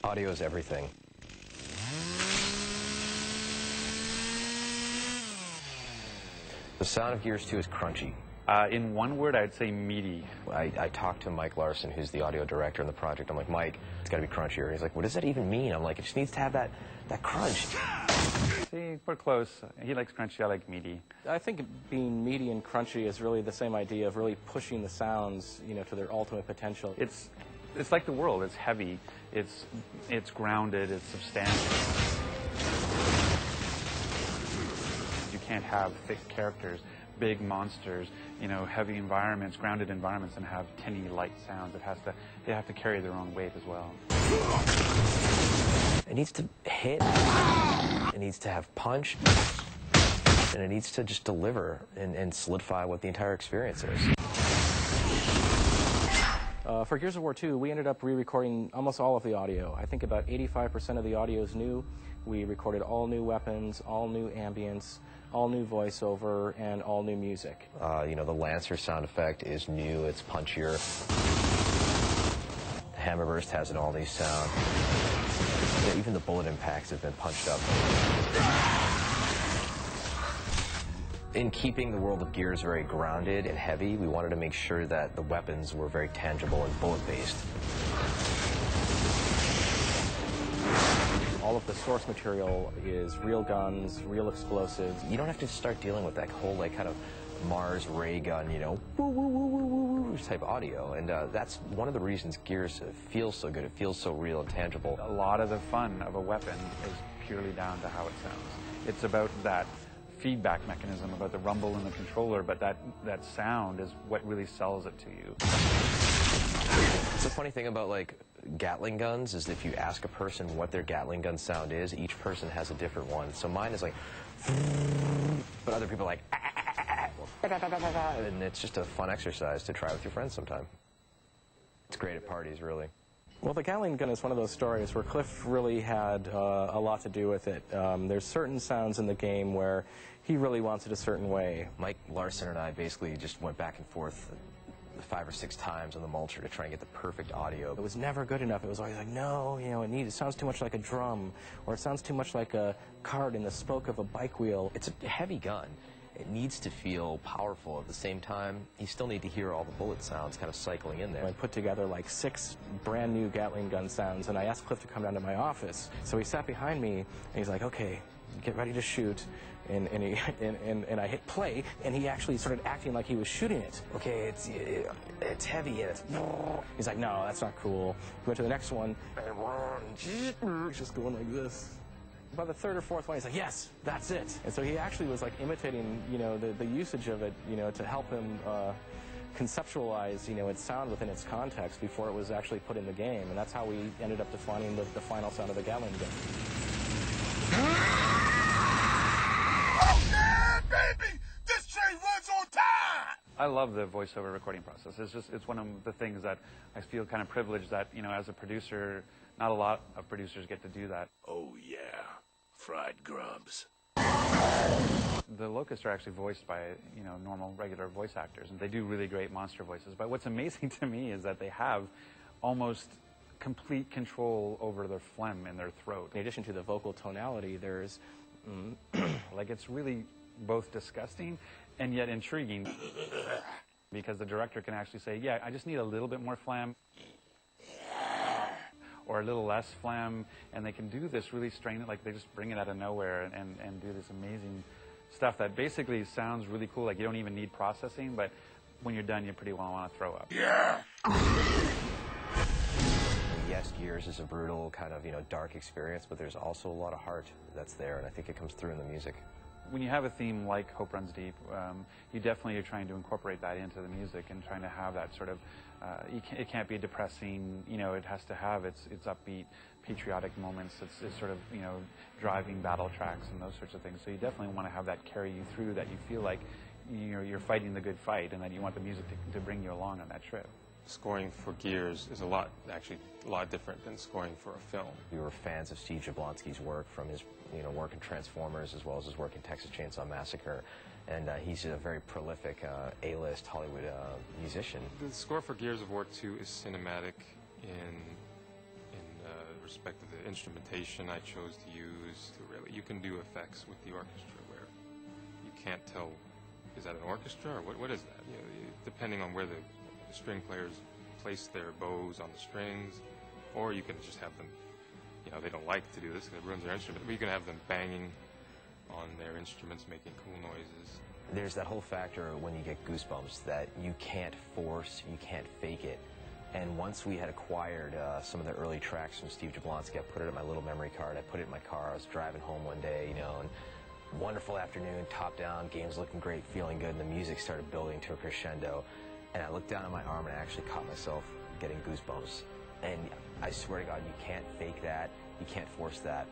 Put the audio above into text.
Audio is everything. The sound of Gears 2 is crunchy. In one word, I'd say meaty. I talked to Mike Larson, who's the audio director on the project. I'm like, Mike, it's got to be crunchier. He's like, what does that even mean? I'm like, it just needs to have that crunch. See, we're close. He likes crunchy, I like meaty. I think being meaty and crunchy is really the same idea of really pushing the sounds, you know, to their ultimate potential. It's like the world. It's heavy. It's grounded. It's substantial. You can't have thick characters, big monsters, you know, heavy environments, grounded environments, and have tinny, light sounds. They have to carry their own weight as well. It needs to hit. It needs to have punch. And it needs to just deliver and solidify what the entire experience is. For Gears of War 2, we ended up re-recording almost all of the audio. I think about 85% of the audio is new. We recorded all new weapons, all new ambience, all new voiceover, and all new music. You know, the Lancer sound effect is new. It's punchier. The Hammerburst has an all-new sound. Yeah, even the bullet impacts have been punched up. In keeping the world of Gears very grounded and heavy, we wanted to make sure that the weapons were very tangible and bullet-based. All of the source material is real guns, real explosives. You don't have to start dealing with that whole, like, kind of Mars ray gun, you know, woo, woo, woo, woo, woo, woo type audio. And that's one of the reasons Gears feels so good. It feels so real and tangible. A lot of the fun of a weapon is purely down to how it sounds. It's about that feedback mechanism, about the rumble in the controller, but that sound is what really sells it to you. It's the funny thing about, like, Gatling guns is if you ask a person what their Gatling gun sound is, each person has a different one. So mine is like, but other people are like, and it's just a fun exercise to try with your friends sometime. It's great at parties, really. Well, the Gatling gun is one of those stories where Cliff really had a lot to do with it. There's certain sounds in the game where he really wants it a certain way. Mike Larson and I basically just went back and forth 5 or 6 times on the mulcher to try and get the perfect audio. It was never good enough. It was always like, no, you know, it sounds too much like a drum, or it sounds too much like a card in the spoke of a bike wheel. It's a heavy gun. It needs to feel powerful. At the same time, you still need to hear all the bullet sounds kind of cycling in there. I put together like 6 brand new Gatling gun sounds, and I asked Cliff to come down to my office. So he sat behind me, and he's like, okay, get ready to shoot. And I hit play, and he actually started acting like he was shooting it. Okay, it's heavy, and it's... He's like, no, that's not cool. We went to the next one, and he's just going like this. By the 3rd or 4th one, he's like, yes, that's it. And so he actually was like imitating, you know, the usage of it, you know, to help him conceptualize, you know, its sound within its context before it was actually put in the game. And that's how we ended up defining the final sound of the Gatling gun. I love the voiceover recording process. It's one of the things that I feel kind of privileged that, you know, as a producer, not a lot of producers get to do that. Oh yeah, fried grubs. The Locusts are actually voiced by, you know, normal, regular voice actors, and they do really great monster voices. But what's amazing to me is that they have almost complete control over their phlegm in their throat. In addition to the vocal tonality, there's... like, it's really both disgusting and yet intriguing because the director can actually say, yeah, I just need a little bit more phlegm or a little less phlegm, and they can do this really strange, like they just bring it out of nowhere and do this amazing stuff that basically sounds really cool, like you don't even need processing, but when you're done, you pretty well want to throw up. Yeah! Yes, Gears is a brutal, kind of, you know, dark experience, but there's also a lot of heart that's there, and I think it comes through in the music. When you have a theme like Hope Runs Deep, you definitely are trying to incorporate that into the music and trying to have that sort of, it can't be depressing, you know, it has to have its upbeat, patriotic moments, it's sort of, you know, driving battle tracks and those sorts of things. So you definitely want to have that carry you through, that you feel like you're fighting the good fight and that you want the music to bring you along on that trip. Scoring for Gears is actually a lot different than scoring for a film. We were fans of Steve Jablonsky's work, from his, you know, work in Transformers as well as his work in Texas Chainsaw Massacre, and he's a very prolific A-list Hollywood musician. The score for Gears of War 2 is cinematic in respect to the instrumentation I chose to use. You can do effects with the orchestra where you can't tell, is that an orchestra or what is that? Depending on where the string players place their bows on the strings, or you can just have them, they don't like to do this because it ruins their instrument, but you can have them banging on their instruments, making cool noises. There's that whole factor when you get goosebumps that you can't force, you can't fake it. And once we had acquired some of the early tracks from Steve Jablonsky, I put it in my little memory card. I put it in my car. I was driving home one day, and wonderful afternoon, top down, game's looking great, feeling good, and the music started building to a crescendo. And I looked down at my arm and I actually caught myself getting goosebumps. And I swear to God, you can't fake that. You can't force that.